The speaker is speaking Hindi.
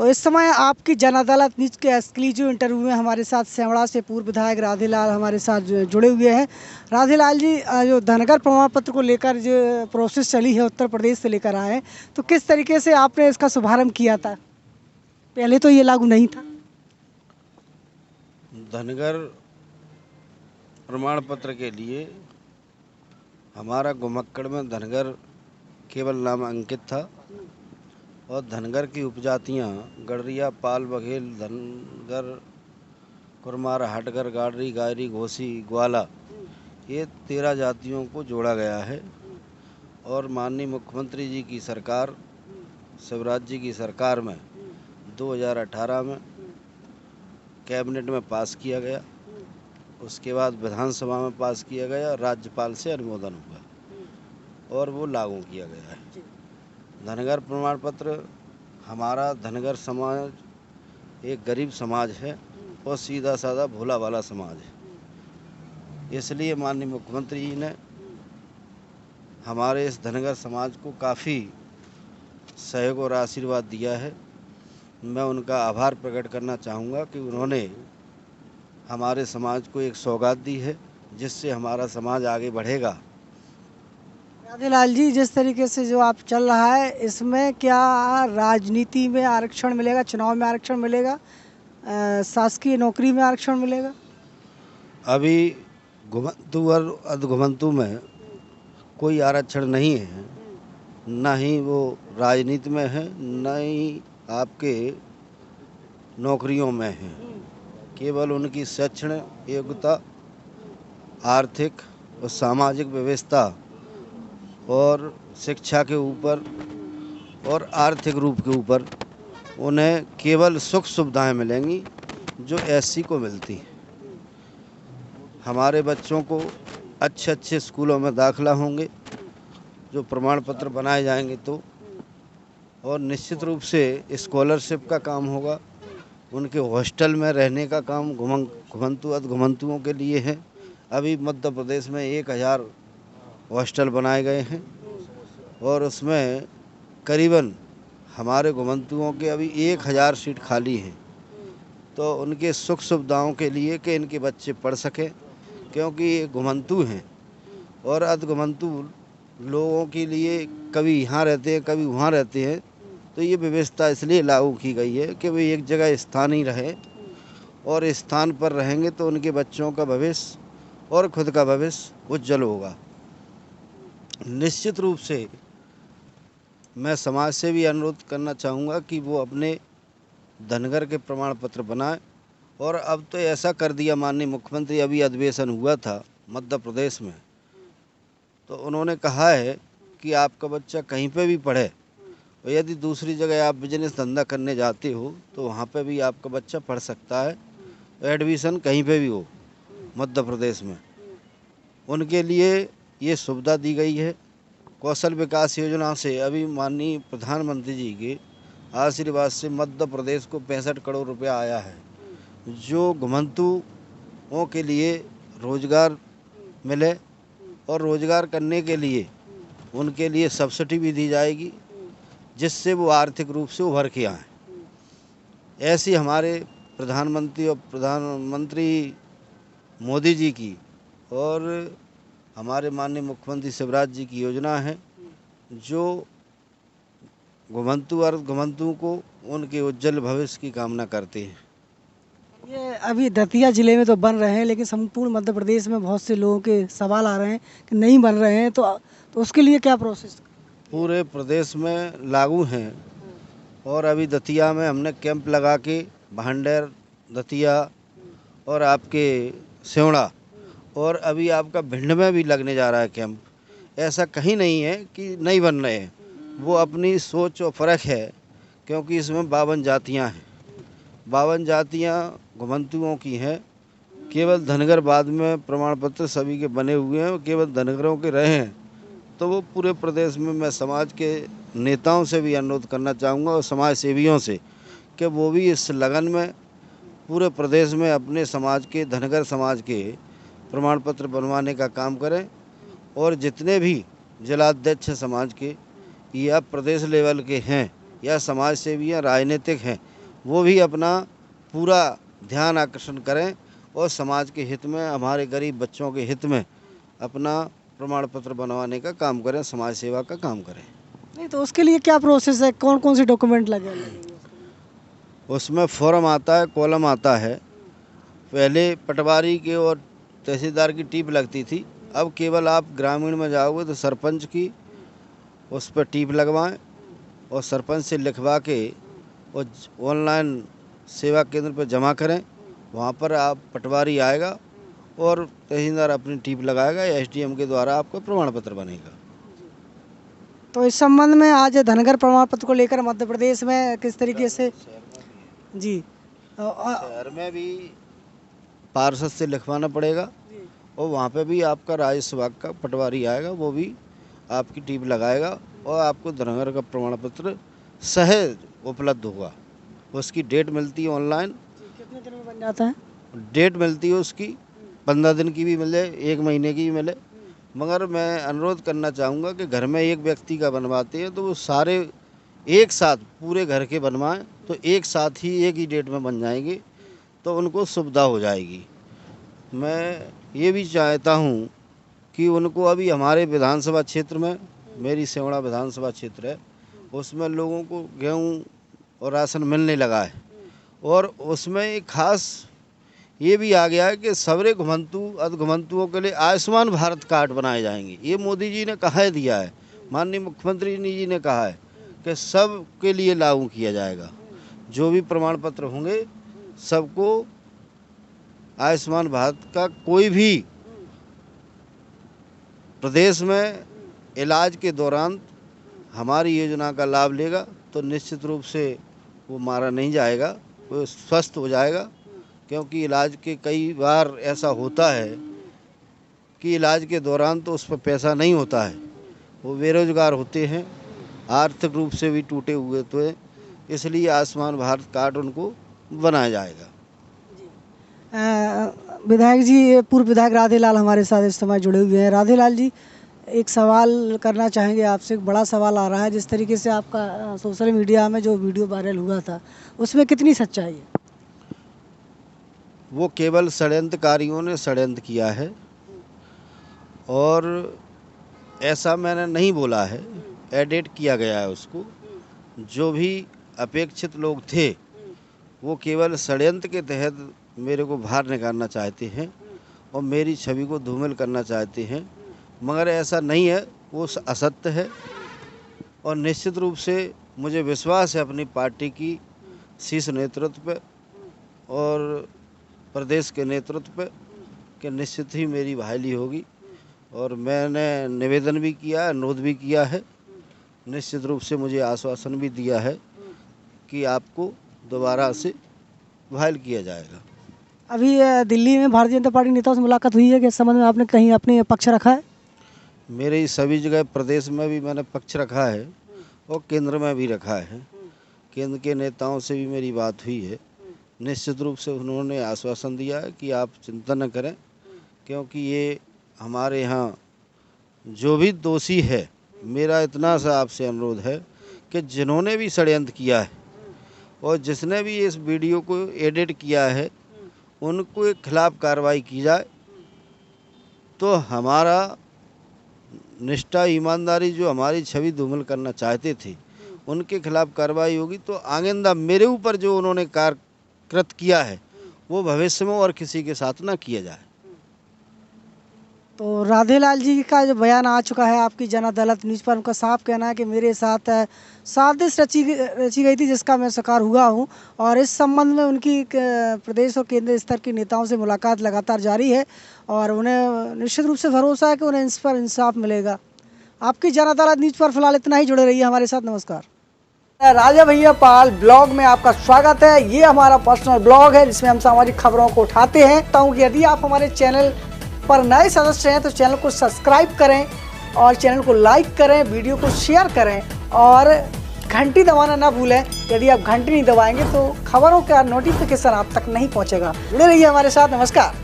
तो इस समय आपकी जन अदालत न्यूज़ के एक्सक्लूसिव इंटरव्यू में हमारे साथ सेवड़ा से पूर्व विधायक राधेलाल हमारे साथ जुड़े हुए हैं। राधेलाल जी, जो धनगर प्रमाण पत्र को लेकर जो प्रोसेस चली है उत्तर प्रदेश से लेकर आए हैं, तो किस तरीके से आपने इसका शुभारंभ किया था? पहले तो ये लागू नहीं था। धनगर प्रमाण पत्र के लिए हमारा घुमक्कड़ में धनगर केवल नाम अंकित था और धनगर की उपजातियाँ गडरिया, पाल, बघेल, धनगर, कुरमार, हटगर, गाडरी, गायरी, घोसी, ग्वाला, ये 13 जातियों को जोड़ा गया है। और माननीय मुख्यमंत्री जी की सरकार, शिवराज जी की सरकार में 2018 में कैबिनेट में पास किया गया, उसके बाद विधानसभा में पास किया गया, राज्यपाल से अनुमोदन हुआ और वो लागू किया गया है। धनगर प्रमाण पत्र, हमारा धनगर समाज एक गरीब समाज है और सीधा साधा भोला भाला समाज है। इसलिए माननीय मुख्यमंत्री जी ने हमारे इस धनगर समाज को काफ़ी सहयोग और आशीर्वाद दिया है। मैं उनका आभार प्रकट करना चाहूँगा कि उन्होंने हमारे समाज को एक सौगात दी है जिससे हमारा समाज आगे बढ़ेगा। राधेलाल जी, जिस तरीके से जो आप चल रहा है, इसमें क्या राजनीति में आरक्षण मिलेगा, चुनाव में आरक्षण मिलेगा, शासकीय नौकरी में आरक्षण मिलेगा? अभी घुमंतू और अधघुमंतू में कोई आरक्षण नहीं है, न ही वो राजनीति में है, न ही आपके नौकरियों में है। केवल उनकी शैक्षणिक योग्यता, आर्थिक और सामाजिक व्यवस्था और शिक्षा के ऊपर और आर्थिक रूप के ऊपर उन्हें केवल सुख सुविधाएं मिलेंगी जो एससी को मिलती है। हमारे बच्चों को अच्छे अच्छे स्कूलों में दाखिला होंगे जो प्रमाण पत्र बनाए जाएंगे तो, और निश्चित रूप से स्कॉलरशिप का काम होगा। उनके हॉस्टल में रहने का काम घुमंतू अधघुमंतुओं के लिए है। अभी मध्य प्रदेश में 1000 हॉस्टल बनाए गए हैं और उसमें करीबन हमारे घुमंतुओं के अभी 1000 सीट खाली हैं। तो उनके सुख सुविधाओं के लिए कि इनके बच्चे पढ़ सकें, क्योंकि ये घुमंतू हैं और अधघुमंतू लोगों के लिए कभी यहाँ रहते हैं कभी वहाँ रहते हैं। तो ये व्यवस्था इसलिए लागू की गई है कि वे एक जगह स्थानीय रहे और स्थान पर रहेंगे तो उनके बच्चों का भविष्य और खुद का भविष्य उज्जवल होगा। निश्चित रूप से मैं समाज से भी अनुरोध करना चाहूँगा कि वो अपने धनगर के प्रमाण पत्र बनाएं। और अब तो ऐसा कर दिया माननीय मुख्यमंत्री, अभी अधिवेशन हुआ था मध्य प्रदेश में, तो उन्होंने कहा है कि आपका बच्चा कहीं पे भी पढ़े और यदि दूसरी जगह आप बिजनेस धंधा करने जाते हो तो वहाँ पे भी आपका बच्चा पढ़ सकता है, एडमिशन कहीं पे भी हो मध्य प्रदेश में। उनके लिए ये सुविधा दी गई है। कौशल विकास योजना से अभी माननीय प्रधानमंत्री जी के आशीर्वाद से मध्य प्रदेश को 65 करोड़ रुपया आया है, जो घुमंतुओं के लिए रोजगार मिले और रोजगार करने के लिए उनके लिए सब्सिडी भी दी जाएगी जिससे वो आर्थिक रूप से उभर के आएँ। ऐसी हमारे प्रधानमंत्री मोदी जी की और हमारे माननीय मुख्यमंत्री शिवराज जी की योजना है जो घुमंतू और घुमंतुओं को उनके उज्जवल भविष्य की कामना करते हैं। ये अभी दतिया जिले में तो बन रहे हैं, लेकिन संपूर्ण मध्य प्रदेश में बहुत से लोगों के सवाल आ रहे हैं कि नहीं बन रहे हैं, तो उसके लिए क्या प्रोसेस? पूरे प्रदेश में लागू हैं और अभी दतिया में हमने कैंप लगा के भांडेर, दतिया और आपके सेवड़ा और अभी आपका भिंड में भी लगने जा रहा है कैंप। ऐसा कहीं नहीं है कि नहीं बन रहे हैं, वो अपनी सोच और फ़र्क है, क्योंकि इसमें 52 जातियाँ हैं। 52 जातियाँ घुमंतुओं की हैं। केवल धनगर बाद में प्रमाण पत्र सभी के बने हुए हैं, केवल धनगरों के रहे हैं। तो वो पूरे प्रदेश में मैं समाज के नेताओं से भी अनुरोध करना चाहूँगा और समाज सेवियों से कि वो भी इस लगन में पूरे प्रदेश में अपने समाज के, धनगर समाज के प्रमाण पत्र बनवाने का काम करें। और जितने भी जिलाध्यक्ष समाज के या प्रदेश लेवल के हैं या समाज सेवी या राजनीतिक हैं, वो भी अपना पूरा ध्यान आकर्षण करें और समाज के हित में, हमारे गरीब बच्चों के हित में अपना प्रमाण पत्र बनवाने का काम करें, समाज सेवा का काम करें। नहीं तो उसके लिए क्या प्रोसेस है, कौन कौन से डॉक्यूमेंट लगेंगे? उसमें फॉर्म आता है, कॉलम आता है। पहले पटवारी के और तहसीलदार की टीप लगती थी, अब केवल आप ग्रामीण में जाओगे तो सरपंच की उस पर टीप लगवाएं और सरपंच से लिखवा के और ऑनलाइन सेवा केंद्र पर जमा करें। वहाँ पर आप पटवारी आएगा और तहसीलदार अपनी टीप लगाएगा या एसडीएम के द्वारा आपका प्रमाण पत्र बनेगा। तो इस संबंध में आज धनगर प्रमाण पत्र को लेकर मध्य प्रदेश में किस तरीके से जी शहर में भी पार्षद से लिखवाना पड़ेगा और वहाँ पे भी आपका राजस्व विभाग का पटवारी आएगा, वो भी आपकी टीप लगाएगा और आपको धनगर का प्रमाण पत्र सहज उपलब्ध होगा। उसकी डेट मिलती है ऑनलाइन। कितने दिन में बन जाता है? डेट मिलती है उसकी 15 दिन की भी मिले, 1 महीने की भी मिले। मगर मैं अनुरोध करना चाहूँगा कि घर में एक व्यक्ति का बनवाते हैं तो वो सारे एक साथ पूरे घर के बनवाएं तो एक साथ ही एक ही डेट में बन जाएंगे, तो उनको सुविधा हो जाएगी। मैं ये भी चाहता हूँ कि उनको अभी हमारे विधानसभा क्षेत्र में, मेरी सेवड़ा विधानसभा क्षेत्र है, उसमें लोगों को गेहूँ और राशन मिलने लगा है और उसमें एक खास ये भी आ गया है कि सबरे घुमंतु अधघुमंतुओं के लिए आयुष्मान भारत कार्ड बनाए जाएंगे। ये मोदी जी ने कहा दिया है, माननीय मुख्यमंत्री जी ने कहा है कि सब के लिए लागू किया जाएगा। जो भी प्रमाण पत्र होंगे सबको आयुष्मान भारत का कोई भी प्रदेश में इलाज के दौरान हमारी योजना का लाभ लेगा तो निश्चित रूप से वो मारा नहीं जाएगा, वो स्वस्थ हो जाएगा। क्योंकि इलाज के कई बार ऐसा होता है कि इलाज के दौरान तो उस पर पैसा नहीं होता है, वो बेरोजगार होते हैं, आर्थिक रूप से भी टूटे हुए तो है, इसलिए आयुष्मान भारत कार्ड उनको बनाया जाएगा। विधायक जी, पूर्व विधायक राधेलाल हमारे साथ इस समय जुड़े हुए हैं। राधेलाल जी, एक सवाल करना चाहेंगे आपसे। एक बड़ा सवाल आ रहा है, जिस तरीके से आपका सोशल मीडिया में जो वीडियो वायरल हुआ था उसमें कितनी सच्चाई है? वो केवल षड्यंत्रकारियों ने षड्यंत्र किया है और ऐसा मैंने नहीं बोला है, एडिट किया गया है उसको। जो भी अपेक्षित लोग थे वो केवल षड्यंत्र के तहत मेरे को बाहर निकालना चाहते हैं और मेरी छवि को धूमिल करना चाहते हैं, मगर ऐसा नहीं है, वो असत्य है। और निश्चित रूप से मुझे विश्वास है अपनी पार्टी की शीर्ष नेतृत्व पे और प्रदेश के नेतृत्व पे कि निश्चित ही मेरी बहाली होगी। और मैंने निवेदन भी किया, अनुरोध भी किया है, निश्चित रूप से मुझे आश्वासन भी दिया है कि आपको दोबारा से बहाल किया जाएगा। अभी दिल्ली में भारतीय जनता पार्टी नेताओं से मुलाकात हुई है कि इस संबंध में आपने कहीं अपने पक्ष रखा है? मेरे सभी जगह प्रदेश में भी मैंने पक्ष रखा है और केंद्र में भी रखा है। केंद्र के नेताओं से भी मेरी बात हुई है। निश्चित रूप से उन्होंने आश्वासन दिया है कि आप चिंता न करें, क्योंकि ये हमारे यहाँ जो भी दोषी है, मेरा इतना सा आपसे अनुरोध है कि जिन्होंने भी षड्यंत्र किया है और जिसने भी इस वीडियो को एडिट किया है उनको खिलाफ कार्रवाई की जाए, तो हमारा निष्ठा ईमानदारी जो हमारी छवि धूमिल करना चाहते थे उनके खिलाफ कार्रवाई होगी। तो आइंदा मेरे ऊपर जो उन्होंने कृत किया है वो भविष्य में और किसी के साथ ना किया जाए। तो राधेलाल जी का जो बयान आ चुका है आपकी जन अदालत न्यूज़ पर, उनका साफ कहना है कि मेरे साथ साजिश रची गई थी जिसका मैं शिकार हुआ हूं, और इस संबंध में उनकी प्रदेश और केंद्र स्तर के नेताओं से मुलाकात लगातार जारी है और उन्हें निश्चित रूप से भरोसा है कि उन्हें इस पर इंसाफ मिलेगा। आपकी जन अदालत न्यूज़ पर फिलहाल इतना ही। जुड़े रहिए हमारे साथ। नमस्कार। राजा भैया पाल ब्लॉग में आपका स्वागत है। ये हमारा पर्सनल ब्लॉग है जिसमें हम सामाजिक खबरों को उठाते हैं। तो यदि आप हमारे चैनल पर नए सदस्य हैं तो चैनल को सब्सक्राइब करें और चैनल को लाइक करें, वीडियो को शेयर करें और घंटी दबाना ना भूलें। यदि आप घंटी नहीं दबाएंगे तो खबरों का नोटिफिकेशन आप तक नहीं पहुंचेगा। जुड़े रहिए हमारे साथ। नमस्कार।